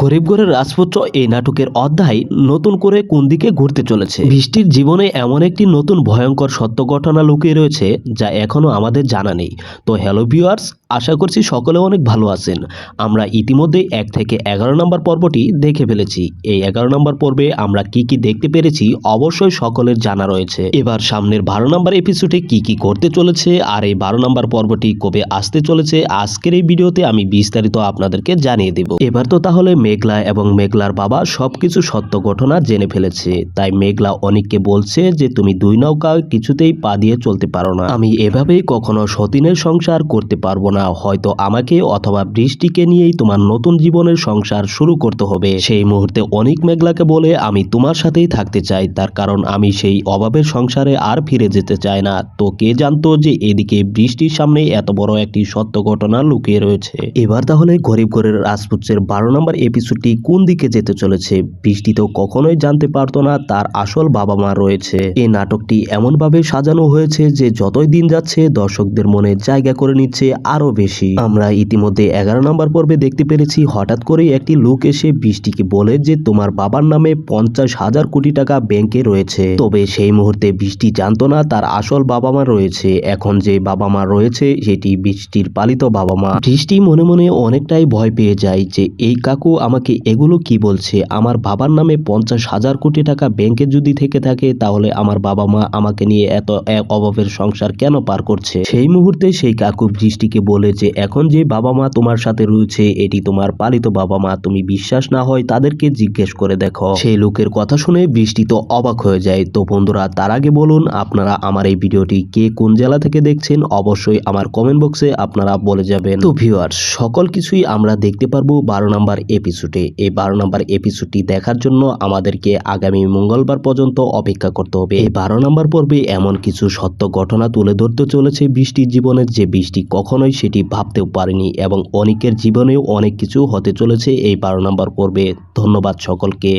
গরিব ঘরের রাজপুত্র এই নাটকের অধ্যায় নতুন করে কোন দিকে ঘুরতে চলেছে। বৃষ্টির জীবনে এমন একটি নতুন ভয়ঙ্কর সত্য ঘটনা লুকিয়ে রয়েছে যা এখনো আমাদের জানা নেই। তো হ্যালো ভিউয়ার্স, আশা করছি সকলে অনেক ভালো আছেন। আমরা ইতিমধ্যে 1 থেকে 11 নম্বর পর্বটি দেখে ফেলেছি। এই 11 নম্বর পর্বে আমরা কি কি দেখতে পেরেছি অবশ্যই সকলের জানা রয়েছে। এবার সামনের 12 নম্বর এপিসোডে কি কি করতে চলেছে আর এই 12 নম্বর পর্বটি কবে আসতে চলেছে আজকের এই ভিডিওতে আমি বিস্তারিত আপনাদেরকে জানিয়ে দেব। এবার তো তাহলে মেঘলা এবং মেঘলার বাবা সবকিছু সত্য ঘটনা জেনে ফেলেছে। তাই মেঘলা অনিককে বলছে যে তুমি দুই নৌকা কিছুতেই পা দিয়ে চলতে পারো না। আমি এভাবেই কখনো সতীনের সংসার করতে পারবো না। হয়তো আমাকে অথবা বৃষ্টিকে নিয়েই তোমার নতুন জীবনের সংসার শুরু করতে হবে। সেই মুহূর্তে অনিক মেঘলাকে বলে আমি তোমার সাথেই থাকতে চাই, তার কারণ আমি সেই অভাবের সংসারে আর ফিরে যেতে চাই না। তো কে জানতো যে এদিকে বৃষ্টির সামনে এত বড় একটি সত্য ঘটনা লুকিয়ে রয়েছে। এবার তাহলে গরিব ঘরের রাজপুত্রের 12 নম্বর এপিসোডটি কোন দিকে যেতে চলেছে। বৃষ্টি তো কখনোই জানতে পারতো না তার আসল বাবা মা রয়েছে। এই নাটকটি এমনভাবে সাজানো হয়েছে যে যতই দিন যাচ্ছে দর্শকদের মনে জায়গা করে নিচ্ছে আরো বেশি। আমরা ইতিমধ্যে 11 নম্বর পর্বে দেখতে পেরেছি হঠাৎ করেই একটি লোক এসে বৃষ্টিকে বলে যে তোমার বাবার নামে 50,000 কোটি টাকা ব্যাংকে রয়েছে। তবে সেই মুহূর্তে বৃষ্টি জানতো না তার আসল বাবা মা রয়েছে। এখন যে বাবা মা রয়েছে সেটি বৃষ্টির পালিত বাবা মা। বৃষ্টি মনে মনে অনেকটাই ভয় পেয়ে যায় যে এই কাকু আমাকে এগুলো কি বলছে। আমার বাবার নামে 50,000 কোটি টাকা ব্যাংকে যদি থেকে থাকে তাহলে আমার বাবা মা আমাকে নিয়ে এত এক অভাবের সংসার কেন পার করছে। সেই মুহূর্তে সেই কাকু বৃষ্টিকে বলে যে এখন যে বাবা মা তোমার সাথে রয়েছে এটি তোমার পালিত বাবা মা, তুমি বিশ্বাস না হয় তাদেরকে জিজ্ঞেস করে দেখো। সেই লোকের কথা শুনে বৃষ্টি তো অবাক হয়ে যায়। তো বন্ধুরা, তার আগে বলুন আপনারা আমার এই ভিডিওটি কে কোন জেলা থেকে দেখছেন অবশ্যই আমার কমেন্ট বক্সে আপনারা বলে যাবেন। তো ভিউয়ার্স, সকল কিছুই আমরা দেখতে পারবো 12 নম্বর এপিসোডে। এই 12 নম্বর এপিসোডটি দেখার জন্য আমাদেরকে আগামী মঙ্গলবার পর্যন্ত অপেক্ষা করতে হবে। এই 12 নম্বর পর্বে এমন কিছু সত্য ঘটনা তুলে ধরতে চলেছে বৃষ্টির জীবনের যে বৃষ্টি কখনোই সেটি ভাবতেও পারেনি, এবং অনিকের জীবনেও অনেক কিছু হতে চলেছে এই 12 নম্বর পর্বে। ধন্যবাদ সকলকে।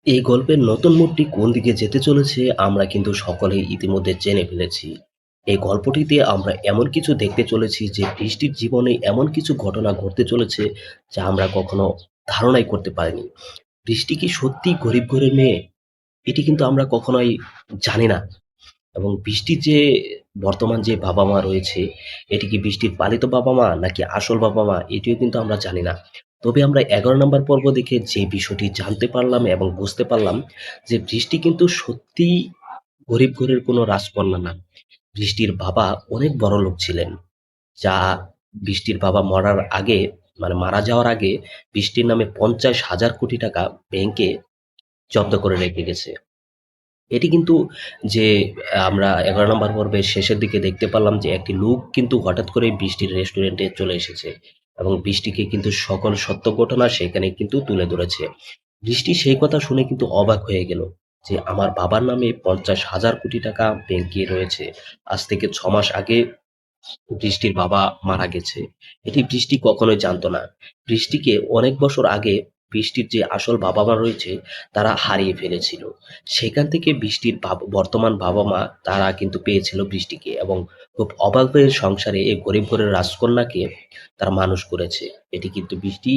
এই গল্পের নতুন মোড়টি কোন দিকে যেতে চলেছে আমরা কিন্তু সকলেই ইতিমধ্যে জেনে ফেলেছি। এই গল্পটিতে আমরা এমন কিছু দেখতে চলেছি যে বৃষ্টির জীবনে এমন কিছু ঘটনা ঘটতে চলেছে যা আমরা কখনো ধারণাই করতে পারিনি। বৃষ্টি কি সত্যি গরিব ঘরের মেয়ে? এটি কিন্তু আমরা কখনোই জানি না। এবং বৃষ্টির যে বর্তমান যে বাবা মা রয়েছে এটি কি বৃষ্টির পালিত বাবা মা নাকি আসল বাবা মা এটিও কিন্তু আমরা জানি না। তবে আমরা 11 নম্বর পর্ব দেখে যে বিষয়টি জানতে পারলাম এবং বুঝতে পারলাম যে বৃষ্টি কিন্তু সত্যিই গরিব ঘরের কোনো রাজকন্যা না। বৃষ্টির বাবা অনেক বড়লোক ছিলেন, যা বৃষ্টির বাবা মরার আগে, মানে মারা যাওয়ার আগে বৃষ্টির নামে 50,000 কোটি টাকা ব্যাংকে জব্দ করে রেখে গেছে। এটি কিন্তু যে আমরা 11 নম্বর পর্বের শেষের দিকে দেখতে পারলাম যে একটি লোক কিন্তু হঠাৎ করে বৃষ্টির রেস্টুরেন্টে চলে এসেছে এবং বৃষ্টিকে কিন্তু সকল সত্য ঘটনা সেখানে কিন্তু তুলে ধরেছে। বৃষ্টি সেই কথা শুনে কিন্তু অবাক হয়ে গেল যে আমার বাবার নামে 50,000 কোটি টাকা ব্যাংকে রয়েছে। আজ থেকে 6 মাস আগে বৃষ্টির বাবা মারা গেছে। এটি বৃষ্টি কখনোই জানতো না। বৃষ্টিকে অনেক বছর আগে বৃষ্টির যে আসল বাবা-মা রয়েছে তারা হারিয়ে ফেলেছিল। সেখান থেকে বৃষ্টির বর্তমান বাবা-মা তারা কিন্তু পেয়েছিল বৃষ্টিকে, এবং খুব অভাবের সংসারে এই গরিব ঘরের রাজকন্যাকে তারা মানুষ করেছে। এটি কিন্তু বৃষ্টি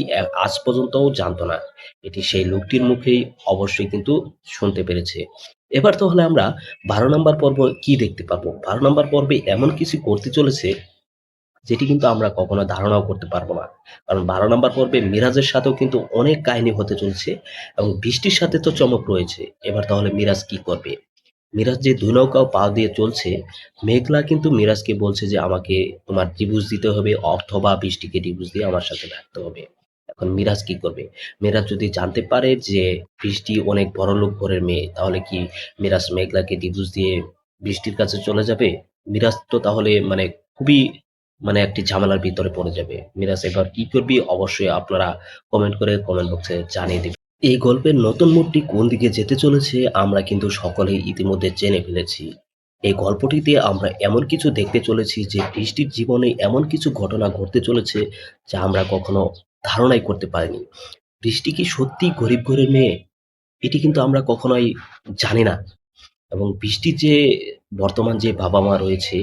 আজ পর্যন্তও জানতো না। এটি সেই লোকটির মুখেই অবশ্যই কিন্তু শুনতে পেরেছে। এবার তাহলে আমরা 12 নম্বর পর্ব কি দেখতে পাবো? 12 নম্বর পর্বে এমন কিছু করতে চলেছে যেটি কিন্তু আমরা কখনো ধারণাও করতে পারবো না। কারণ 12 নম্বর পর্বে মিরাজের সাথেও কিন্তু অনেক কাহিনী হতে চলছে এবং বৃষ্টির সাথে তো চমক রয়েছে। এবার তাহলে মিরাজ কি করবে? মিরাজ যে ২ নৌকাও পা দিয়ে চলছে, মেঘলা কিন্তু মিরাজকে বলছে যে আমাকে তোমার ডিভোর্স দিতে হবে অথবা বৃষ্টিকে ডিভোর্স দিয়ে আমার সাথে থাকতে হবে। এখন মিরাজ কি করবে? মিরাজ যদি জানতে পারে যে বৃষ্টি অনেক বড়লোক ঘরের মেয়ে, তাহলে কি মিরাজ মেঘলাকে ডিভোর্স দিয়ে বৃষ্টির কাছে চলে যাবে? মিরাজ তো তাহলে মানে খুবই একটি ঝামেলার ভিতরে পড়ে যাবে। মিরাজ এবার কি করবে অবশ্যই আপনারা কমেন্ট করে কমেন্ট বক্সে জানিয়ে দিবেন। এই গল্পের নতুন মোড়টি কোন দিকে যেতে চলেছে আমরা কিন্তু সকলেই ইতিমধ্যে জেনে ফেলেছি। এই গল্পটিতে আমরা এমন কিছু দেখতে চলেছি যে বৃষ্টির জীবনে এমন কিছু ঘটনা ঘটতে চলেছে যা আমরা কখনো ধারণাই করতে পারিনি। বৃষ্টি কি সত্যিই গরিব ঘরের মেয়ে? এটি কিন্তু আমরা কখনোই জানি না। এবং বৃষ্টির যে বর্তমান যে বাবা-মা রয়েছে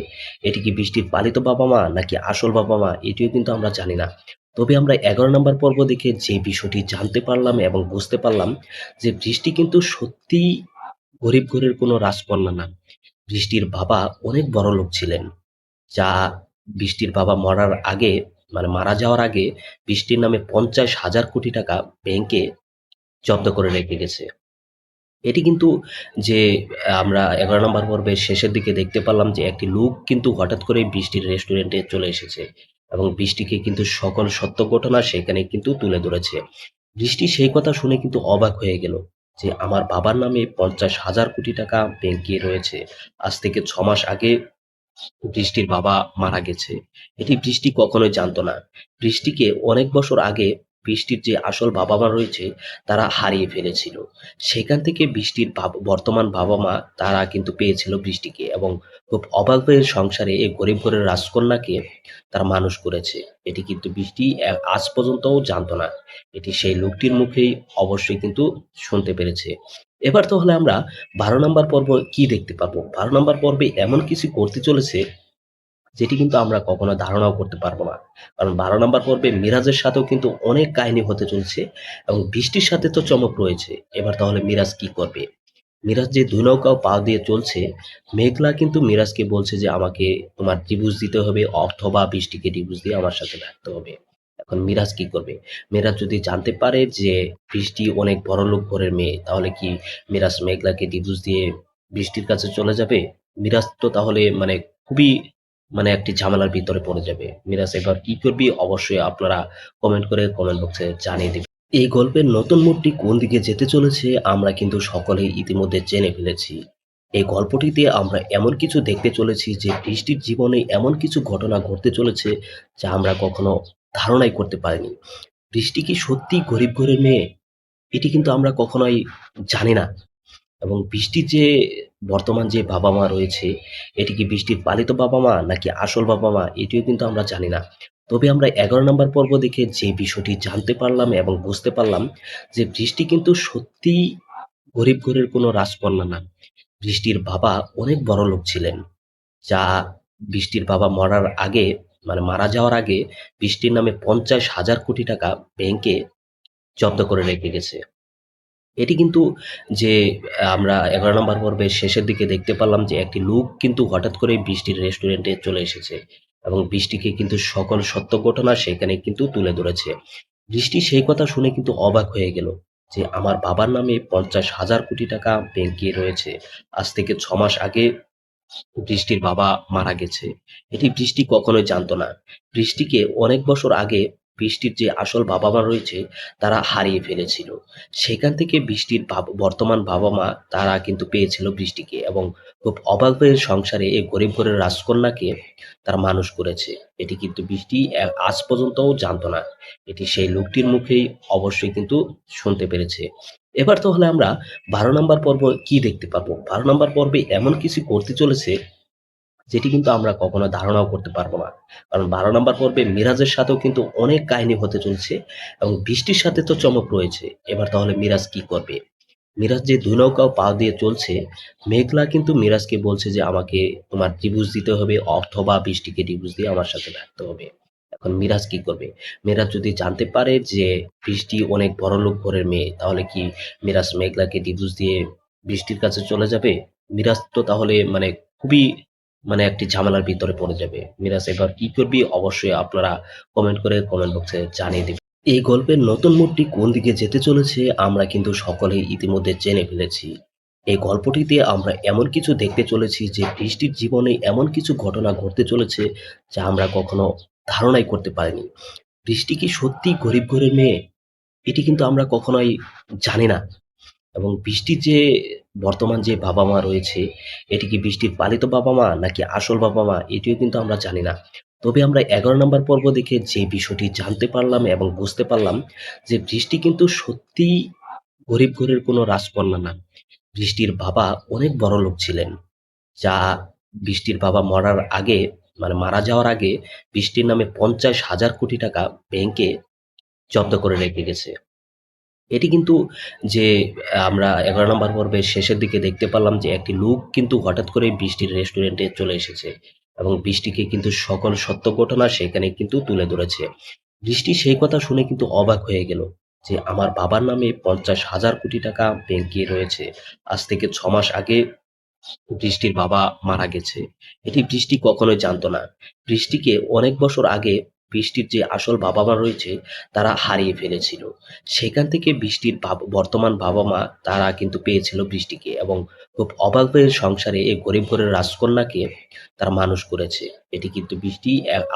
এটি কি বৃষ্টির পালিত বাবা-মা নাকি আসল বাবা-মা এটিও কিন্তু আমরা জানি না। তবে আমরা ১১ নাম্বার পর্ব দেখে যে বিষয়টি জানতে পারলাম এবং বুঝতে পারলাম যে বৃষ্টি কিন্তু সত্যিই গরিব ঘরের কোনো রাজকন্যা না। বৃষ্টির বাবা অনেক বড়লোক ছিলেন। যা বৃষ্টির বাবা মরার আগে মানে মারা যাওয়ার আগে বৃষ্টির নামে ৫০,০০০ কোটি টাকা ব্যাংকে জব্দ করে রেখে গেছে। এটি কিন্তু যে আমরা ১১ নম্বর পর্বের শেষের দিকে দেখতে পারলাম যে একটি লোক কিন্তু হঠাৎ করেই বৃষ্টির রেস্টুরেন্টে চলে এসেছে এবং বৃষ্টিকে কিন্তু সকল সত্য ঘটনা সেখানে কিন্তু তুলে ধরেছে। বৃষ্টি সেই কথা শুনে কিন্তু অবাক হয়ে গেল যে আমার বাবার নামে ৫০,০০০ কোটি টাকা ব্যাংকে রয়েছে। আজ থেকে ৬ মাস আগে বৃষ্টির বাবা মারা গেছে। এটি বৃষ্টি কখনোই জানতো না। বৃষ্টিকে অনেক বছর আগে বৃষ্টির যে আসল বাবা-মা রয়েছে তারা হারিয়ে ফেলেছিল। সেখান থেকে বৃষ্টির বর্তমান বাবা-মা তারা কিন্তু পেয়েছিল বৃষ্টিকে এবং খুব অভাবের সংসারে এই গরিব ঘরের রাজকন্যাকে তারা মানুষ করেছে। এটি কিন্তু বৃষ্টি আজ পর্যন্তও জানতো না। এটি সেই লোকটির মুখেই অবশ্যই কিন্তু শুনতে পেরেছে। এবার তাহলে আমরা ১২ নাম্বার পর্ব কি দেখতে পাবো? ১২ নাম্বার পর্বে এমন কিছু করতে চলেছে যেটি কিন্তু আমরা কখনো ধারণাও করতে পারবো না। কারণ ১২ নাম্বার পর্বে মিরাজের সাথেও কিন্তু অনেক কাহিনী হতে চলছে এবং বৃষ্টির সাথে তো চমক রয়েছে। এবার তাহলে মিরাজ কি করবে? মিরাজ যে ২ নৌকাও পাও দিয়ে চলছে, মেঘলা কিন্তু মিরাজকে বলছে যে, "আমাকে তোমার ডিভোর্স দিতে হবে অথবা বৃষ্টিকে ডিভোর্স দিয়ে আমার সাথে থাকতে হবে।" এখন মিরাজ কি করবে? মিরাজ যদি জানতে পারে যে বৃষ্টি অনেক বড়লোক ঘরের মেয়ে, তাহলে কি মিরাজ মেঘলাকে ডিভোর্স দিয়ে বৃষ্টির কাছে চলে যাবে? মিরাজ তো তাহলে মানে খুবই একটি ঝামেলার ভিতরে পড়ে যাবে। মিরাজ এবার কি করবে? অবশ্যই আপনারা কমেন্ট করে কমেন্ট বক্সে জানিয়ে দিবেন। এই গল্পের নতুন মোড়টি কোন দিকে যেতে চলেছে আমরা কিন্তু সকলেই ইতিমধ্যে জেনে ফেলেছি। এই গল্পটিতে আমরা এমন কিছু দেখতে চলেছি যে বৃষ্টির জীবনে এমন কিছু ঘটনা ঘটতে চলেছে যা আমরা কখনো ধারণাই করতে পারিনি। বৃষ্টি কি সত্যিই গরিব ঘরের মেয়ে? এটি কিন্তু আমরা কখনোই জানি না। এবং বৃষ্টির যে বর্তমান যে বাবা-মা রয়েছে, এটি কি বৃষ্টির পালিত বাবা-মা নাকি আসল বাবা-মা এটিও কিন্তু আমরা জানি না। তবে আমরা ১১ নাম্বার পর্ব দেখে যে বিষয়টি জানতে পারলাম এবং বুঝতে পারলাম যে বৃষ্টি কিন্তু সত্যিই গরিব ঘরের কোনো রাজকন্যা না। বৃষ্টির বাবা অনেক বড়লোক ছিলেন। যা বৃষ্টির বাবা মরার আগে মারা যাওয়ার আগে বৃষ্টির নামে ৫০,০০০ কোটি টাকা ব্যাংকে জব্দ করে রেখে গেছে। এটি কিন্তু যে আমরা ১১ নাম্বার পর্বের শেষের দিকে দেখতে পারলাম যে একটি লোক কিন্তু হঠাৎ করেই বৃষ্টির রেস্টুরেন্টে চলে এসেছে এবং বৃষ্টিকে কিন্তু সকল সত্য ঘটনা সেখানে কিন্তু তুলে ধরেছে। বৃষ্টি সেই কথা শুনে কিন্তু অবাক হয়ে গেল যে আমার বাবার নামে ৫০,০০০ কোটি টাকা ব্যাংকে রয়েছে। আজ থেকে ৬ মাস আগে বৃষ্টির বাবা মারা গেছে। এটি বৃষ্টি কখনোই জানতো না। বৃষ্টিকে অনেক বছর আগে বৃষ্টির যে আসল বাবা-মা রয়েছে তারা হারিয়ে ফেলেছিল। সেখান থেকে বৃষ্টির বর্তমান বাবা-মা তারা কিন্তু পেয়েছিল বৃষ্টিকে এবং খুব অভাবের সংসারে এই গরিব ঘরের রাজকন্যাকে তারা মানুষ করেছে। এটি কিন্তু বৃষ্টি আজ পর্যন্তও জানতো না। এটি সেই লোকটির মুখেই অবশ্যই কিন্তু শুনতে পেরেছে। এবার তাহলে আমরা ১২ নাম্বার পর্ব কি দেখতে পাবো? ১২ নাম্বার পর্বে এমন কিছু করতে চলেছে যেটি কিন্তু আমরা কখনো ধারণাও করতে পারবো না। কারণ ১২ নাম্বার পর্বে মিরাজের সাথেও কিন্তু অনেক কাহিনী হতে চলছে এবং বৃষ্টির সাথে তো চমক রয়েছে। এবার তাহলে মিরাজ কি করবে? মিরাজ যে ২ নৌকাও পাও দিয়ে চলছে, মেঘলা কিন্তু মিরাজকে বলছে যে, "আমাকে তোমার ডিভোর্স দিতে হবে অথবা বৃষ্টিকে ডিভোর্স দিয়ে আমার সাথে থাকতে হবে।" এখন মিরাজ কি করবে? মিরাজ যদি জানতে পারে যে বৃষ্টি অনেক বড়লোক ঘরের মেয়ে, তাহলে কি মিরাজ মেঘলাকে ডিভোর্স দিয়ে বৃষ্টির কাছে চলে যাবে? মিরাজ তো তাহলে খুবই একটি ঝামেলার ভিতরে পড়ে যাবে। মিরাজ এবার কি করবে? অবশ্যই আপনারা কমেন্ট করে কমেন্ট বক্সে জানিয়ে দিবেন। এই গল্পের নতুন মোড়টি কোন দিকে যেতে চলেছে আমরা কিন্তু সকলেই ইতিমধ্যে জেনে ফেলেছি। এই গল্পটিতে আমরা এমন কিছু দেখতে চলেছি যে বৃষ্টির জীবনে এমন কিছু ঘটনা ঘটতে চলেছে যা আমরা কখনো ধারণাই করতে পারিনি। বৃষ্টি কি সত্যিই গরিব ঘরের মেয়ে? এটি কিন্তু আমরা কখনোই জানি না। এবং বৃষ্টির যে বর্তমান যে বাবা-মা রয়েছে, এটি কি বৃষ্টির পালিত বাবা-মা নাকি আসল বাবা-মা এটিও কিন্তু আমরা জানি না। তবে আমরা ১১ নাম্বার পর্ব দেখে যে বিষয়টি জানতে পারলাম এবং বুঝতে পারলাম যে বৃষ্টি কিন্তু সত্যিই গরিব ঘরের কোনো রাজকন্যা না। বৃষ্টির বাবা অনেক বড়লোক ছিলেন। যা বৃষ্টির বাবা মরার আগে মারা যাওয়ার আগে বৃষ্টির নামে ৫০,০০০ কোটি টাকা ব্যাংকে জব্দ করে রেখে গেছে। এটি কিন্তু যে আমরা ১১ নাম্বার পর্বের শেষের দিকে দেখতে পারলাম যে একটি লোক কিন্তু হঠাৎ করেই বৃষ্টির রেস্টুরেন্টে চলে এসেছে এবং বৃষ্টিকে কিন্তু সকল সত্য ঘটনা সেখানে কিন্তু তুলে ধরেছে। বৃষ্টি সেই কথা শুনে কিন্তু অবাক হয়ে গেল যে আমার বাবার নামে ৫০,০০০ কোটি টাকা ব্যাংকে রয়েছে। আজ থেকে ৬ মাস আগে বৃষ্টির বাবা মারা গেছে। এটি বৃষ্টি কখনোই জানতো না। বৃষ্টিকে অনেক বছর আগে বৃষ্টির যে আসল বাবা-মা রয়েছে তারা হারিয়ে ফেলেছিল। সেখান থেকে বৃষ্টির বর্তমান বাবা-মা তারা কিন্তু পেয়েছিল বৃষ্টিকে এবং খুব অভাবের সংসারে এই গরিব ঘরের রাজকন্যাকে তারা মানুষ করেছে। এটি কিন্তু বৃষ্টি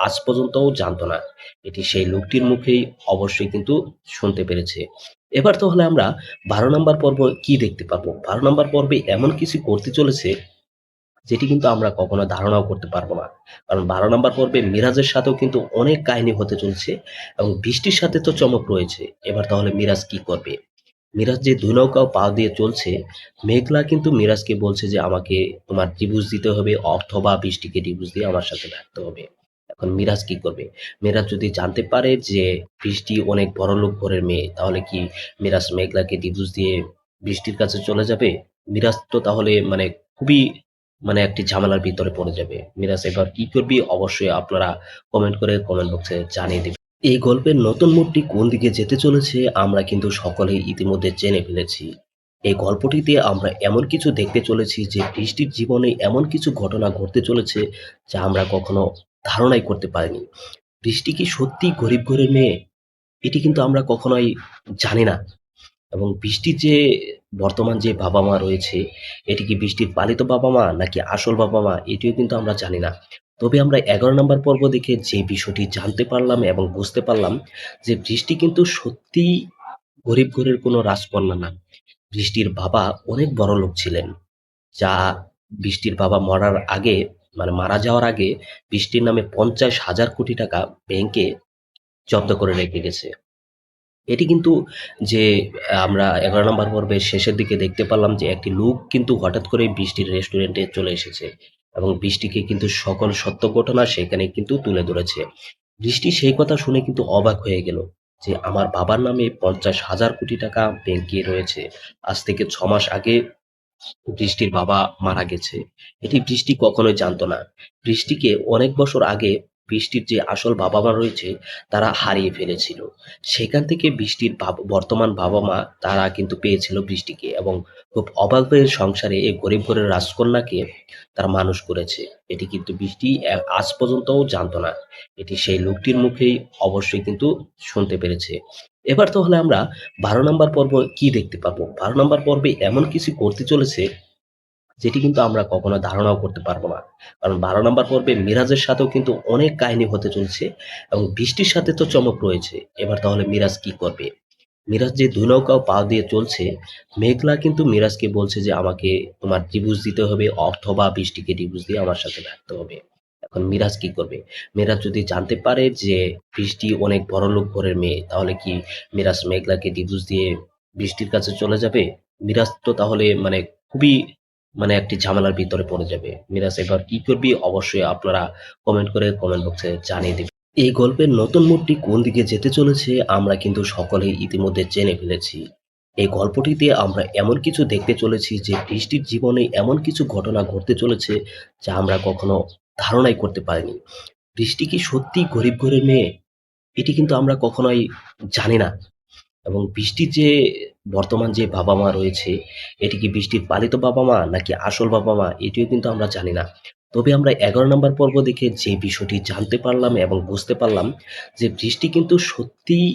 আজ পর্যন্তও জানতো না। এটি সেই লোকটির মুখেই অবশ্যই কিন্তু শুনতে পেরেছে। এবার তাহলে আমরা ১২ নাম্বার পর্ব কি দেখতে পাবো? ১২ নাম্বার পর্বে এমন কিছু করতে চলেছে যেটি কিন্তু আমরা কখনো ধারণাও করতে পারবো না। কারণ ১২ নাম্বার পর্বে মিরাজের সাথেও কিন্তু অনেক কাহিনী হতে চলছে এবং বৃষ্টির সাথে তো চমক রয়েছে। এবার তাহলে মিরাজ কি করবে? মিরাজ যে ২ নৌকাও পাও দিয়ে চলছে, মেঘলা কিন্তু মিরাজকে বলছে যে, "আমাকে তোমার ডিভোর্স দিতে হবে অথবা বৃষ্টিকে ডিভোর্স দিয়ে আমার সাথে থাকতে হবে।" এখন মিরাজ কি করবে? মিরাজ যদি জানতে পারে যে বৃষ্টি অনেক বড়লোক ঘরের মেয়ে, তাহলে কি মিরাজ মেঘলাকে ডিভোর্স দিয়ে বৃষ্টির কাছে চলে যাবে? মিরাজ তো তাহলে মানে খুবই একটি ঝামেলার ভিতরে পড়ে যাবে। মিরাজ এবার কি করবে? অবশ্যই আপনারা কমেন্ট করে কমেন্ট বক্সে জানিয়ে দিবেন। এই গল্পের নতুন মোড়টি কোন দিকে যেতে চলেছে আমরা কিন্তু সকলেই ইতিমধ্যে জেনে ফেলেছি। এই গল্পটিতে আমরা এমন কিছু দেখতে চলেছি যে বৃষ্টির জীবনে এমন কিছু ঘটনা ঘটতে চলেছে যা আমরা কখনো ধারণাই করতে পারিনি। বৃষ্টি কি সত্যিই গরিব ঘরের মেয়ে? এটি কিন্তু আমরা কখনোই জানি না। এবং বৃষ্টির যে বর্তমান যে বাবা-মা রয়েছে, এটি কি বৃষ্টির পালিত বাবা-মা নাকি আসল বাবা-মা এটিও কিন্তু আমরা জানি না। তবে আমরা ১১ নাম্বার পর্ব দেখে যে বিষয়টি জানতে পারলাম এবং বুঝতে পারলাম যে বৃষ্টি কিন্তু সত্যিই গরিব ঘরের কোনো রাজকন্যা না। বৃষ্টির বাবা অনেক বড়লোক ছিলেন। যা বৃষ্টির বাবা মরার আগে মারা যাওয়ার আগে বৃষ্টির নামে ৫০,০০০ কোটি টাকা ব্যাংকে জব্দ করে রেখে গেছে। এটি কিন্তু যে আমরা ১১ নাম্বার পর্বের শেষের দিকে দেখতে পারলাম যে একটি লোক কিন্তু হঠাৎ করেই বৃষ্টির রেস্টুরেন্টে চলে এসেছে এবং বৃষ্টিকে কিন্তু সকল সত্য ঘটনা সেখানে কিন্তু তুলে ধরেছে। বৃষ্টি সেই কথা শুনে কিন্তু অবাক হয়ে গেল যে আমার বাবার নামে ৫০,০০০ কোটি টাকা ব্যাংকে রয়েছে। আজ থেকে ৬ মাস আগে বৃষ্টির বাবা মারা গেছে। এটি বৃষ্টি কখনোই জানতো না। বৃষ্টিকে অনেক বছর আগে বৃষ্টির যে আসল বাবা-মা রয়েছে তারা হারিয়ে ফেলেছিল। সেখান থেকে বৃষ্টির বর্তমান বাবা-মা তারা কিন্তু পেয়েছিল বৃষ্টিকে এবং খুব অভাবের সংসারে এই গরিব ঘরের রাজকন্যাকে তারা মানুষ করেছে। এটি কিন্তু বৃষ্টি আজ পর্যন্তও জানতো না। এটি সেই লোকটির মুখেই অবশ্যই কিন্তু শুনতে পেরেছে। এবার তাহলে আমরা ১২ নাম্বার পর্ব কি দেখতে পাবো? ১২ নাম্বার পর্বে এমন কিছু করতে চলেছে যেটি কিন্তু আমরা কখনো ধারণাও করতে পারবো না। কারণ ১২ নাম্বার পর্বে মিরাজের সাথেও কিন্তু অনেক কাহিনী হতে চলছে এবং বৃষ্টির সাথে তো চমক রয়েছে। এবার তাহলে মিরাজ কি করবে? মিরাজ যে ২ নৌকাও পাও দিয়ে চলছে, মেঘলা কিন্তু মিরাজকে বলছে যে, "আমাকে তোমার ডিভোর্স দিতে হবে অথবা বৃষ্টিকে ডিভোর্স দিয়ে আমার সাথে থাকতে হবে।" এখন মিরাজ কি করবে? মিরাজ যদি জানতে পারে যে বৃষ্টি অনেক বড়লোক ঘরের মেয়ে, তাহলে কি মিরাজ মেঘলাকে ডিভোর্স দিয়ে বৃষ্টির কাছে চলে যাবে? মিরাজ তো তাহলে খুবই একটি ঝামেলার ভিতরে পড়ে যাবে। মিরাজ এবার কি করবে? অবশ্যই আপনারা কমেন্ট করে কমেন্ট বক্সে জানিয়ে দিবেন। এই গল্পের নতুন মোড়টি কোন দিকে যেতে চলেছে আমরা কিন্তু সকলেই ইতিমধ্যে জেনে ফেলেছি। এই গল্পটিতে আমরা এমন কিছু দেখতে চলেছি যে বৃষ্টির জীবনে এমন কিছু ঘটনা ঘটতে চলেছে যা আমরা কখনো ধারণাই করতে পারিনি। বৃষ্টি কি সত্যিই গরিব ঘরের মেয়ে? এটি কিন্তু আমরা কখনোই জানি না। এবং বৃষ্টির যে বর্তমান যে বাবা-মা রয়েছে, এটি কি বৃষ্টির পালিত বাবা-মা নাকি আসল বাবা-মা এটিও কিন্তু আমরা জানি না। তবে আমরা ১১ নাম্বার পর্ব দেখে যে বিষয়টি জানতে পারলাম এবং বুঝতে পারলাম যে বৃষ্টি কিন্তু সত্যিই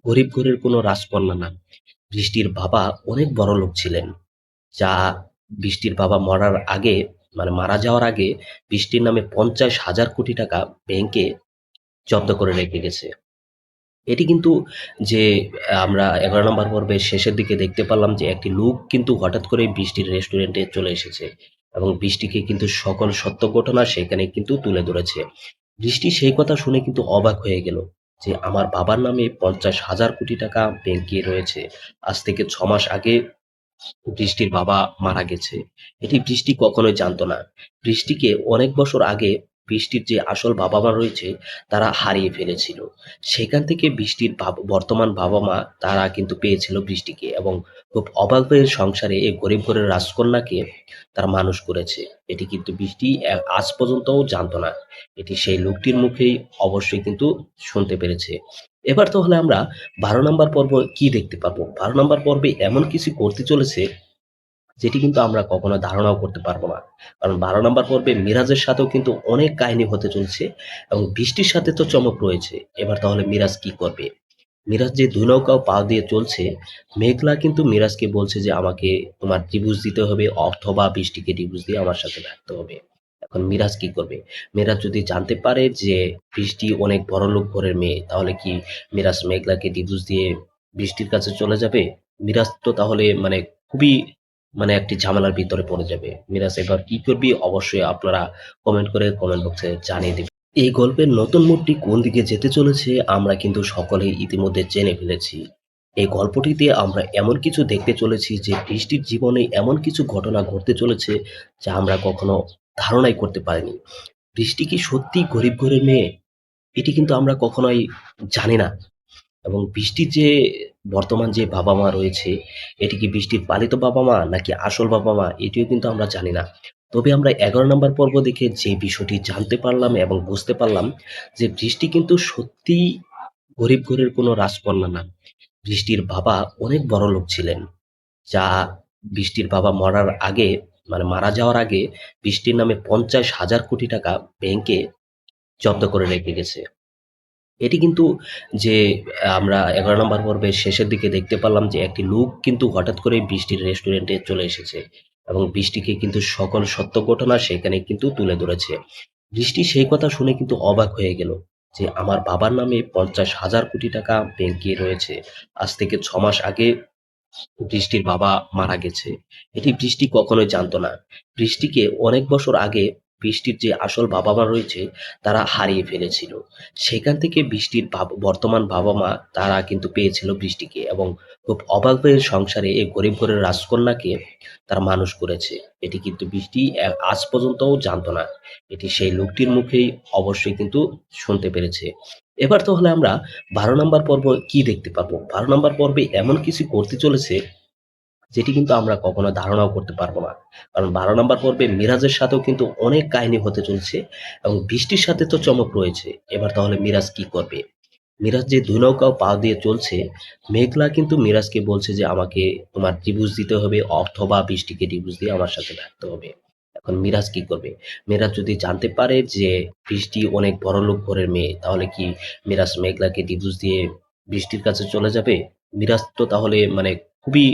গরিব ঘরের কোনো রাজকন্যা না। বৃষ্টির বাবা অনেক বড়লোক ছিলেন। যা বৃষ্টির বাবা মরার আগে মারা যাওয়ার আগে বৃষ্টির নামে ৫০,০০০ কোটি টাকা ব্যাংকে জব্দ করে রেখে গেছে। এটি কিন্তু যে আমরা ১১ নাম্বার পর্বের শেষের দিকে দেখতে পারলাম যে একটি লোক কিন্তু হঠাৎ করেই বৃষ্টির রেস্টুরেন্টে চলে এসেছে এবং বৃষ্টিকে কিন্তু সকল সত্য ঘটনা সেখানে কিন্তু তুলে ধরেছে। বৃষ্টি সেই কথা শুনে কিন্তু অবাক হয়ে গেল যে আমার বাবার নামে ৫০,০০০ কোটি টাকা ব্যাংকে রয়েছে। আজ থেকে ৬ মাস আগে বৃষ্টির বাবা মারা গেছে। এটি বৃষ্টি কখনোই জানতো না। বৃষ্টিকে অনেক বছর আগে বৃষ্টির যে আসল বাবা-মা রয়েছে তারা হারিয়ে ফেলেছিল। সেখান থেকে বৃষ্টির বর্তমান বাবা-মা তারা কিন্তু পেয়েছিল বৃষ্টিকে এবং খুব অভাবের সংসারে এই গরিব ঘরের রাজকন্যাকে তারা মানুষ করেছে। এটি কিন্তু বৃষ্টি আজ পর্যন্তও জানতো না। এটি সেই লোকটির মুখেই অবশ্যই কিন্তু শুনতে পেরেছে। এবার তাহলে আমরা ১২ নাম্বার পর্ব কি দেখতে পাবো? ১২ নাম্বার পর্বে এমন কিছু করতে চলেছে যেটি কিন্তু আমরা কখনো ধারণাও করতে পারবো না। কারণ ১২ নাম্বার পর্বে মিরাজের সাথেও কিন্তু অনেক কাহিনী হতে চলছে এবং বৃষ্টির সাথে তো চমক রয়েছে। এবার তাহলে মিরাজ কি করবে? মিরাজ যে ২ নৌকাও পাও দিয়ে চলছে, মেঘলা কিন্তু মিরাজকে বলছে যে, "আমাকে তোমার ডিভোর্স দিতে হবে অথবা বৃষ্টিকে ডিভোর্স দিয়ে আমার সাথে থাকতে হবে।" এখন মিরাজ কি করবে? মিরাজ যদি জানতে পারে যে বৃষ্টি অনেক বড়লোক ঘরের মেয়ে, তাহলে কি মিরাজ মেঘলাকে ডিভোর্স দিয়ে বৃষ্টির কাছে চলে যাবে? মিরাজ তো তাহলে মানে খুবই একটি ঝামেলার ভিতরে পড়ে যাবে। মিরাজ এবার কি করবে? অবশ্যই আপনারা কমেন্ট করে কমেন্ট বক্সে জানিয়ে দিবেন। এই গল্পের নতুন মোড়টি কোন দিকে যেতে চলেছে আমরা কিন্তু সকলেই ইতিমধ্যে জেনে ফেলেছি। এই গল্পটিতে আমরা এমন কিছু দেখতে চলেছি যে বৃষ্টির জীবনে এমন কিছু ঘটনা ঘটতে চলেছে যা আমরা কখনো ধারণাই করতে পারিনি। বৃষ্টি কি সত্যিই গরিব ঘরের মেয়ে? এটি কিন্তু আমরা কখনোই জানি না। এবং বৃষ্টির যে বর্তমান যে বাবা-মা রয়েছে, এটি কি বৃষ্টির পালিত বাবা-মা নাকি আসল বাবা-মা এটিও কিন্তু আমরা জানি না। তবে আমরা ১১ নাম্বার পর্ব দেখে যে বিষয়টি জানতে পারলাম এবং বুঝতে পারলাম যে বৃষ্টি কিন্তু সত্যিই গরিব ঘরের কোনো রাজকন্যা না। বৃষ্টির বাবা অনেক বড়লোক ছিলেন। যা বৃষ্টির বাবা মরার আগে মারা যাওয়ার আগে বৃষ্টির নামে ৫০,০০০ কোটি টাকা ব্যাংকে জব্দ করে রেখে গেছে। এটি কিন্তু যে আমরা ১১ নাম্বার পর্বের শেষের দিকে দেখতে পারলাম যে একটি লোক কিন্তু হঠাৎ করেই বৃষ্টির রেস্টুরেন্টে চলে এসেছে এবং বৃষ্টিকে কিন্তু সকল সত্য ঘটনা সেখানে কিন্তু তুলে ধরেছে। বৃষ্টি সেই কথা শুনে কিন্তু অবাক হয়ে গেল যে আমার বাবার নামে ৫০,০০০ কোটি টাকা ব্যাংকে রয়েছে। আজ থেকে ৬ মাস আগে বৃষ্টির বাবা মারা গেছে। এটি বৃষ্টি কখনোই জানতো না। বৃষ্টিকে অনেক বছর আগে বৃষ্টির যে আসল বাবা-মা রয়েছে তারা হারিয়ে ফেলেছিল। সেখান থেকে বৃষ্টির বর্তমান বাবা-মা তারা কিন্তু পেয়েছিল বৃষ্টিকে এবং খুব অভাবের সংসারে এই গরিব ঘরের রাজকন্যাকে তারা মানুষ করেছে। এটি কিন্তু বৃষ্টি আজ পর্যন্তও জানতো না। এটি সেই লোকটির মুখেই অবশ্যই কিন্তু শুনতে পেরেছে। এবার তাহলে আমরা ১২ নাম্বার পর্ব কি দেখতে পাবো? ১২ নাম্বার পর্বে এমন কিছু করতে চলেছে যেটি কিন্তু আমরা কখনো ধারণাও করতে পারবো না। কারণ ১২ নাম্বার পর্বে মিরাজের সাথেও কিন্তু অনেক কাহিনী হতে চলছে এবং বৃষ্টির সাথে তো চমক রয়েছে। এবার তাহলে মিরাজ কি করবে? মিরাজ যে ২ নৌকাও পাও দিয়ে চলছে, মেঘলা কিন্তু মিরাজকে বলছে যে, "আমাকে তোমার ডিভোর্স দিতে হবে অথবা বৃষ্টিকে ডিভোর্স দিয়ে আমার সাথে থাকতে হবে।" এখন মিরাজ কি করবে? মিরাজ যদি জানতে পারে যে বৃষ্টি অনেক বড়লোক ঘরের মেয়ে, তাহলে কি মিরাজ মেঘলাকে ডিভোর্স দিয়ে বৃষ্টির কাছে চলে যাবে? মিরাজ তো তাহলে খুবই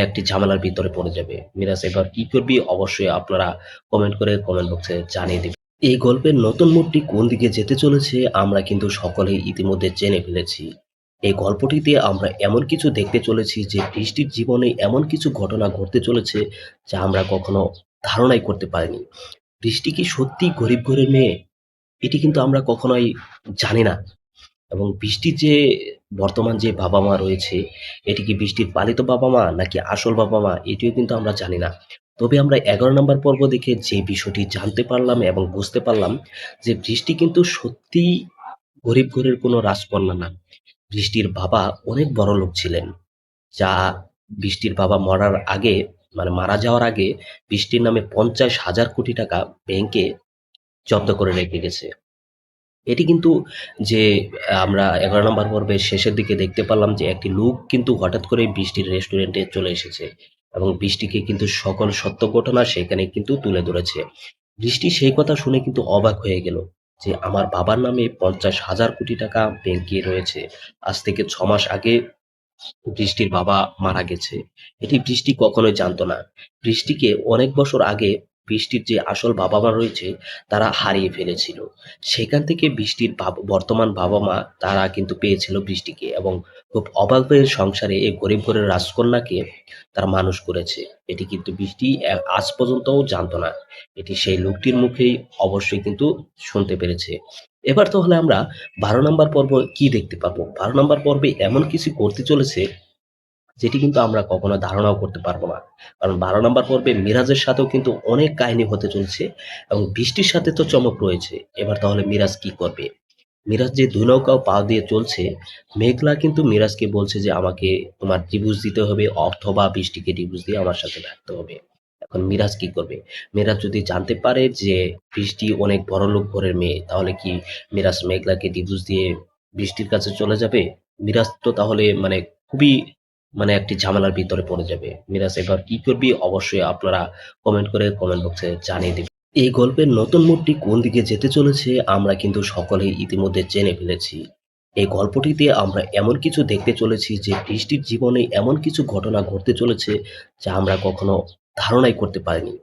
একটি ঝামেলার ভিতরে পড়ে যাবে। মিরাজ এবার কি করবে? অবশ্যই আপনারা কমেন্ট করে কমেন্ট বক্সে জানিয়ে দিবেন। এই গল্পের নতুন মোড়টি কোন দিকে যেতে চলেছে আমরা কিন্তু সকলেই ইতিমধ্যে জেনে ফেলেছি। এই গল্পটিতে আমরা এমন কিছু দেখতে চলেছি যে বৃষ্টির জীবনে এমন কিছু ঘটনা ঘটতে চলেছে যা আমরা কখনো ধারণাই করতে পারিনি। বৃষ্টি কি সত্যিই গরিব ঘরের মেয়ে? এটি কিন্তু আমরা কখনোই জানি না। এবং বৃষ্টির যে বর্তমান যে বাবা-মা রয়েছে, এটি কি বৃষ্টির পালিত বাবা-মা নাকি আসল বাবা-মা এটিও কিন্তু আমরা জানি না। তবে আমরা ১১ নাম্বার পর্ব দেখে যে বিষয়টি জানতে পারলাম এবং বুঝতে পারলাম যে বৃষ্টি কিন্তু সত্যিই গরিব ঘরের কোনো রাজকন্যা না। বৃষ্টির বাবা অনেক বড়লোক ছিলেন। যা বৃষ্টির বাবা মরার আগে মারা যাওয়ার আগে বৃষ্টির নামে ৫০,০০০ কোটি টাকা ব্যাংকে জব্দ করে রেখে গেছে। এটি কিন্তু যে আমরা ১১ নাম্বার পর্বের শেষের দিকে দেখতে পারলাম যে একটি লোক কিন্তু হঠাৎ করেই বৃষ্টির রেস্টুরেন্টে চলে এসেছে এবং বৃষ্টিকে কিন্তু সকল সত্য ঘটনা সেখানে কিন্তু তুলে ধরেছে। বৃষ্টি সেই কথা শুনে কিন্তু অবাক হয়ে গেল যে আমার বাবার নামে ৫০,০০০ কোটি টাকা ব্যাংকে রয়েছে। আজ থেকে ৬ মাস আগে বৃষ্টির বাবা মারা গেছে। এটি বৃষ্টি কখনোই জানতো না। বৃষ্টিকে অনেক বছর আগে বৃষ্টির যে আসল বাবা-মা রয়েছে তারা হারিয়ে ফেলেছিল। সেখান থেকে বৃষ্টির বর্তমান বাবা-মা তারা কিন্তু পেয়েছিল বৃষ্টিকে এবং খুব অভাবের সংসারে এই গরিব ঘরের রাজকন্যাকে তারা মানুষ করেছে। এটি কিন্তু বৃষ্টি আজ পর্যন্তও জানতো না। এটি সেই লোকটির মুখেই অবশ্যই কিন্তু শুনতে পেরেছে। এবার তাহলে আমরা ১২ নাম্বার পর্ব কি দেখতে পাবো? ১২ নাম্বার পর্বে এমন কিছু করতে চলেছে যেটি কিন্তু আমরা কখনো ধারণাও করতে পারবো না। কারণ ১২ নাম্বার পর্বে মিরাজের সাথেও কিন্তু অনেক কাহিনী হতে চলছে এবং বৃষ্টির সাথে তো চমক রয়েছে। এবার তাহলে মিরাজ কি করবে? মিরাজ যে ২ নৌকাও পাও দিয়ে চলছে, মেঘলা কিন্তু মিরাজকে বলছে যে, "আমাকে তোমার ডিভোর্স দিতে হবে অথবা বৃষ্টিকে ডিভোর্স দিয়ে আমার সাথে থাকতে হবে।" এখন মিরাজ কি করবে? মিরাজ যদি জানতে পারে যে বৃষ্টি অনেক বড়লোক ঘরের মেয়ে, তাহলে কি মিরাজ মেঘলাকে ডিভোর্স দিয়ে বৃষ্টির কাছে চলে যাবে? মিরাজ তো তাহলে খুবই একটি ঝামেলার ভিতরে পড়ে যাবে। মিরাজ এবার কি করবে? অবশ্যই আপনারা কমেন্ট করে কমেন্ট বক্সে জানিয়ে দিবেন। এই গল্পের নতুন মোড়টি কোন দিকে যেতে চলেছে আমরা কিন্তু সকলেই ইতিমধ্যে জেনে ফেলেছি। এই গল্পটিতে আমরা এমন কিছু দেখতে চলেছি যে বৃষ্টির জীবনে এমন কিছু ঘটনা ঘটতে চলেছে যা আমরা কখনো ধারণাই করতে পারিনি।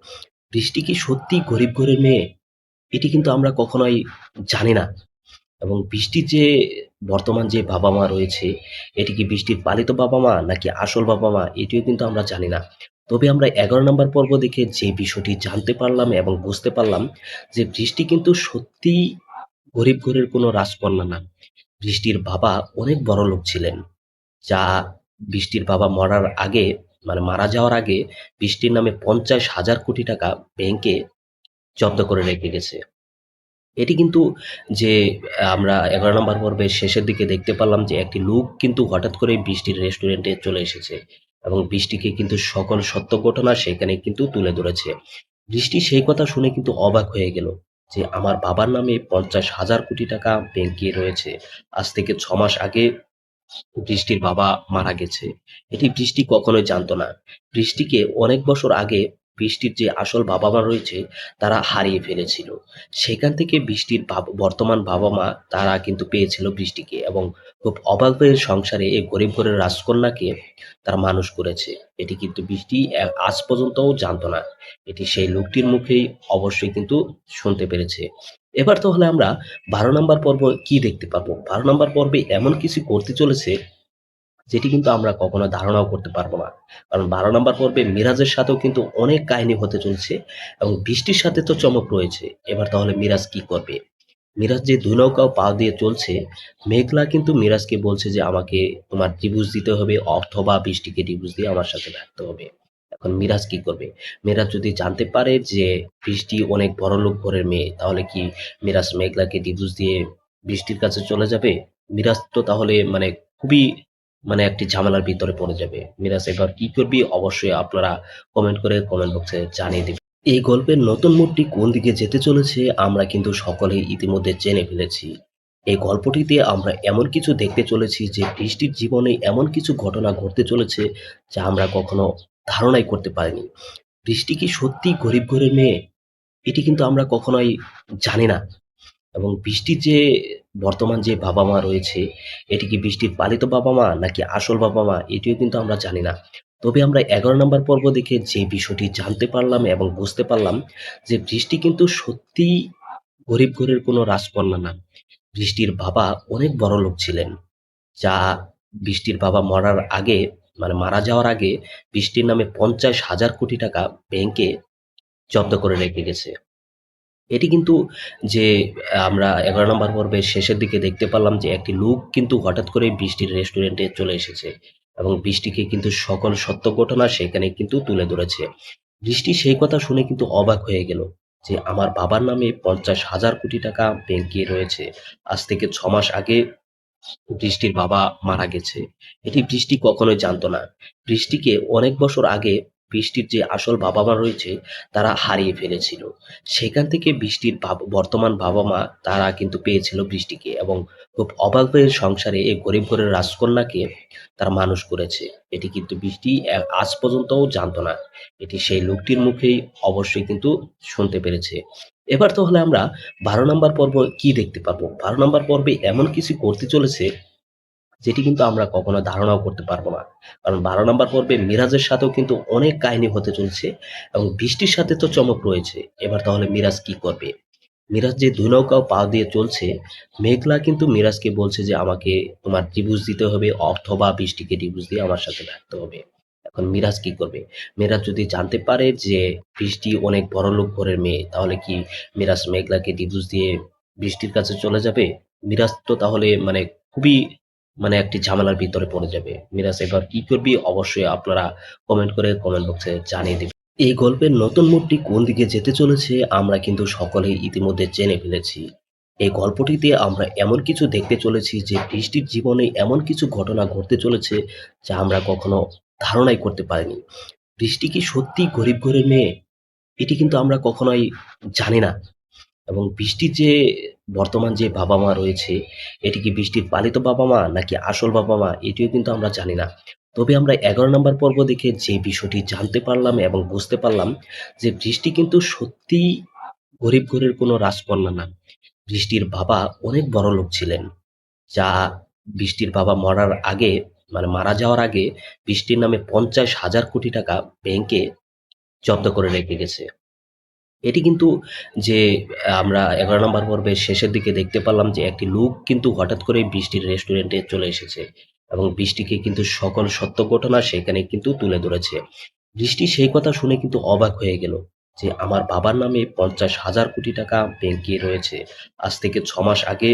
বৃষ্টি কি সত্যিই গরিব ঘরের মেয়ে? এটি কিন্তু আমরা কখনোই জানি না। এবং বৃষ্টির যে বর্তমান যে বাবা-মা রয়েছে, এটি কি বৃষ্টির পালিত বাবা-মা নাকি আসল বাবা-মা এটিও কিন্তু আমরা জানি না। তবে আমরা ১১ নাম্বার পর্ব দেখে যে বিষয়টি জানতে পারলাম এবং বুঝতে পারলাম যে বৃষ্টি কিন্তু সত্যিই গরিব ঘরের কোনো রাজকন্যা না। বৃষ্টির বাবা অনেক বড়লোক ছিলেন। যা বৃষ্টির বাবা মরার আগে মারা যাওয়ার আগে বৃষ্টির নামে ৫০,০০০ কোটি টাকা ব্যাংকে জব্দ করে রেখে গেছে। এটি কিন্তু যে আমরা ১১ নাম্বার পর্বের শেষের দিকে দেখতে পারলাম যে একটি লোক কিন্তু হঠাৎ করেই বৃষ্টির রেস্টুরেন্টে চলে এসেছে এবং বৃষ্টিকে কিন্তু সকল সত্য ঘটনা সেখানে কিন্তু তুলে ধরেছে। বৃষ্টি সেই কথা শুনে কিন্তু অবাক হয়ে গেল যে আমার বাবার নামে ৫০,০০০ কোটি টাকা ব্যাংকে রয়েছে। আজ থেকে ৬ মাস আগে বৃষ্টির বাবা মারা গেছে। এটি বৃষ্টি কখনোই জানতো না। বৃষ্টিকে অনেক বছর আগে বৃষ্টির যে আসল বাবা-মা রয়েছে তারা হারিয়ে ফেলেছিল। সেখান থেকে বৃষ্টির বর্তমান বাবা-মা তারা কিন্তু পেয়েছিল বৃষ্টিকে এবং খুব অভাবের সংসারে এই গরিব ঘরের রাজকন্যাকে তারা মানুষ করেছে। এটি কিন্তু বৃষ্টি আজ পর্যন্তও জানতো না। এটি সেই লোকটির মুখেই অবশ্যই কিন্তু শুনতে পেরেছে। এবার তাহলে আমরা ১২ নাম্বার পর্ব কি দেখতে পাবো? ১২ নাম্বার পর্বে এমন কিছু করতে চলেছে যেটি কিন্তু আমরা কখনো ধারণাও করতে পারবো না। কারণ ১২ নাম্বার পর্বে মিরাজের সাথেও কিন্তু অনেক কাহিনী হতে চলছে এবং বৃষ্টির সাথে তো চমক রয়েছে। এবার তাহলে মিরাজ কি করবে? মিরাজ যে ২ নৌকাও পাও দিয়ে চলছে, মেঘলা কিন্তু মিরাজকে বলছে যে, "আমাকে তোমার ডিভোর্স দিতে হবে অথবা বৃষ্টিকে ডিভোর্স দিয়ে আমার সাথে থাকতে হবে।" এখন মিরাজ কি করবে? মিরাজ যদি জানতে পারে যে বৃষ্টি অনেক বড়লোক ঘরের মেয়ে, তাহলে কি মিরাজ মেঘলাকে ডিভোর্স দিয়ে বৃষ্টির কাছে চলে যাবে? মিরাজ তো তাহলে খুবই একটি ঝামেলার ভিতরে পড়ে যাবে। মিরাজ এবার কি করবে? অবশ্যই আপনারা কমেন্ট করে কমেন্ট বক্সে জানিয়ে দিবেন। এই গল্পের নতুন মোড়টি কোন দিকে যেতে চলেছে আমরা কিন্তু সকলেই ইতিমধ্যে জেনে ফেলেছি। এই গল্পটিতে আমরা এমন কিছু দেখতে চলেছি যে বৃষ্টির জীবনে এমন কিছু ঘটনা ঘটতে চলেছে যা আমরা কখনো ধারণাই করতে পারিনি। বৃষ্টি কি সত্যিই গরিব ঘরের মেয়ে? এটি কিন্তু আমরা কখনোই জানি না। এবং বৃষ্টির যে বর্তমান যে বাবা-মা রয়েছে, এটি কি বৃষ্টির পালিত বাবা-মা নাকি আসল বাবা-মা এটিও কিন্তু আমরা জানি না। তবে আমরা ১১ নাম্বার পর্ব দেখে যে বিষয়টি জানতে পারলাম এবং বুঝতে পারলাম যে বৃষ্টি কিন্তু সত্যিই গরিব ঘরের কোনো রাজকন্যা না। বৃষ্টির বাবা অনেক বড়লোক ছিলেন। যা বৃষ্টির বাবা মরার আগে মারা যাওয়ার আগে বৃষ্টির নামে ৫০,০০০ কোটি টাকা ব্যাংকে জব্দ করে রেখে গেছে। এটি কিন্তু যে আমরা ১১ নাম্বার পর্বের শেষের দিকে দেখতে পারলাম যে একটি লোক কিন্তু হঠাৎ করেই বৃষ্টির রেস্টুরেন্টে চলে এসেছে এবং বৃষ্টিকে কিন্তু সকল সত্য ঘটনা সেখানে কিন্তু তুলে ধরেছে। বৃষ্টি সেই কথা শুনে কিন্তু অবাক হয়ে গেল যে আমার বাবার নামে ৫০,০০০ কোটি টাকা ব্যাংকে রয়েছে। আজ থেকে ৬ মাস আগে বৃষ্টির বাবা মারা গেছে। এটি বৃষ্টি কখনোই জানতো না। বৃষ্টিকে অনেক বছর আগে বৃষ্টির যে আসল বাবা-মা রয়েছে তারা হারিয়ে ফেলেছিল। সেখান থেকে বৃষ্টির বর্তমান বাবা-মা তারা কিন্তু পেয়েছিল বৃষ্টিকে এবং খুব অভাবের সংসারে এই গরিব ঘরের রাজকন্যাকে তারা মানুষ করেছে। এটি কিন্তু বৃষ্টি আজ পর্যন্তও জানতো না। এটি সেই লোকটির মুখেই অবশ্যই কিন্তু শুনতে পেরেছে। এবার তাহলে আমরা ১২ নাম্বার পর্ব কি দেখতে পাবো? ১২ নাম্বার পর্বে এমন কিছু করতে চলেছে যেটি কিন্তু আমরা কখনো ধারণাও করতে পারবো না। কারণ ১২ নাম্বার পর্বে মিরাজের সাথেও কিন্তু অনেক কাহিনী হতে চলছে এবং বৃষ্টির সাথে তো চমক রয়েছে। এবার তাহলে মিরাজ কি করবে? মিরাজ যে ২ নৌকাও পাও দিয়ে চলছে, মেঘলা কিন্তু মিরাজকে বলছে যে, "আমাকে তোমার ডিভোর্স দিতে হবে অথবা বৃষ্টিকে ডিভোর্স দিয়ে আমার সাথে থাকতে হবে।" এখন মিরাজ কি করবে? মিরাজ যদি জানতে পারে যে বৃষ্টি অনেক বড়লোক ঘরের মেয়ে, তাহলে কি মিরাজ মেঘলাকে ডিভোর্স দিয়ে বৃষ্টির কাছে চলে যাবে? মিরাজ তো তাহলে খুবই মানে একটি ঝামেলার ভিতরে পড়ে যাবে। মিরাজ এবার কি করবি অবশ্যই আপনারা কমেন্ট করে কমেন্ট বক্সে জানিয়ে দিবেন। এই গল্পের নতুন মোড়টি কোন দিকে যেতে চলেছে আমরা কিন্তু সকলেই ইতিমধ্যে জেনে ফেলেছি। এই গল্পটিতে আমরা এমন কিছু দেখতে চলেছি যে বৃষ্টির জীবনে এমন কিছু ঘটনা ঘটতে চলেছে যা আমরা কখনো ধারণাই করতে পারিনি। বৃষ্টি কি সত্যিই গরিব ঘরের মেয়ে? এটি কিন্তু আমরা কখনোই জানি না। এবং বৃষ্টির যে বর্তমান যে বাবা-মা রয়েছে, এটি কি বৃষ্টির পালিত বাবা-মা নাকি আসল বাবা-মা এটিও কিন্তু আমরা জানি না। তবে আমরা ১১ নাম্বার পর্ব দেখে যে বিষয়টি জানতে পারলাম এবং বুঝতে পারলাম যে বৃষ্টি কিন্তু সত্যিই গরিব ঘরের কোনো রাজকন্যা না। বৃষ্টির বাবা অনেক বড়লোক ছিলেন। যা বৃষ্টির বাবা মরার আগে মানে মারা যাওয়ার আগে বৃষ্টির নামে ৫০,০০০ কোটি টাকা ব্যাংকে জব্দ করে রেখে গেছে। এটি কিন্তু যে আমরা ১১ নাম্বার পর্বের শেষের দিকে দেখতে পারলাম যে একটি লোক কিন্তু হঠাৎ করেই বৃষ্টির রেস্টুরেন্টে চলে এসেছে এবং বৃষ্টিকে কিন্তু সকল সত্য ঘটনা সেখানে কিন্তু তুলে ধরেছে। বৃষ্টি সেই কথা শুনে কিন্তু অবাক হয়ে গেল যে আমার বাবার নামে ৫০,০০০ কোটি টাকা ব্যাংকে রয়েছে। আজ থেকে ৬ মাস আগে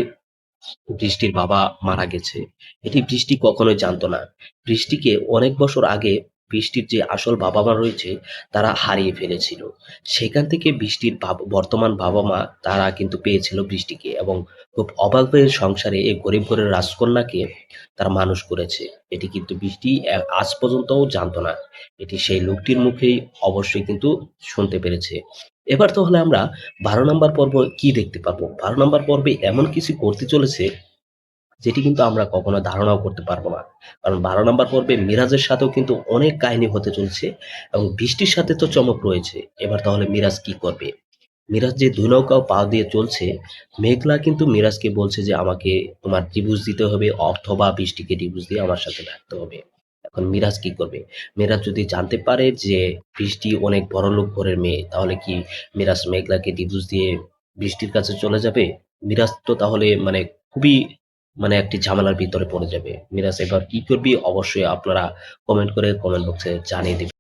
বৃষ্টির বাবা মারা গেছে। এটি বৃষ্টি কখনোই জানতো না। বৃষ্টিকে অনেক বছর আগে বৃষ্টির যে আসল বাবা-মা রয়েছে তারা হারিয়ে ফেলেছিল। সেখান থেকে বৃষ্টির বর্তমান বাবা-মা তারা কিন্তু পেয়েছিল বৃষ্টিকে এবং খুব অভাবের সংসারে এই গরিব ঘরের রাজকন্যাকে তারা মানুষ করেছে। এটি কিন্তু বৃষ্টি আজ পর্যন্তও জানতো না। এটি সেই লোকটির মুখেই অবশ্যই কিন্তু শুনতে পেরেছে। এবার তাহলে আমরা ১২ নাম্বার পর্ব কি দেখতে পাবো? ১২ নাম্বার পর্বে এমন কিছু ঘটতে চলেছে যেটি কিন্তু আমরা কখনো ধারণাও করতে পারবো না। কারণ ১২ নাম্বার পর্বে মিরাজের সাথেও কিন্তু অনেক কাহিনী হতে চলছে এবং বৃষ্টির সাথে তো চমক রয়েছে। এবার তাহলে মিরাজ কি করবে? মিরাজ যে ২ নৌকাও পা দিয়ে চলছে, মেঘলা কিন্তু মিরাজকে বলছে যে, "আমাকে তোমার ডিভোর্স দিতে হবে অথবা বৃষ্টিকে ডিভোর্স দিয়ে আমার সাথে থাকতে হবে।" এখন মিরাজ কি করবে? মিরাজ যদি জানতে পারে যে বৃষ্টি অনেক বড়লোক ঘরের মেয়ে, তাহলে কি মিরাজ মেঘলাকে ডিভোর্স দিয়ে বৃষ্টির কাছে চলে যাবে? মিরাজ তো তাহলে মানে খুবই মানে একটি ঝামেলার ভিতরে পড়ে যাবে। মিরাজ এবার কি করবি? অবশ্যই আপনারা কমেন্ট করে কমেন্ট বক্সে জানিয়ে দিবেন।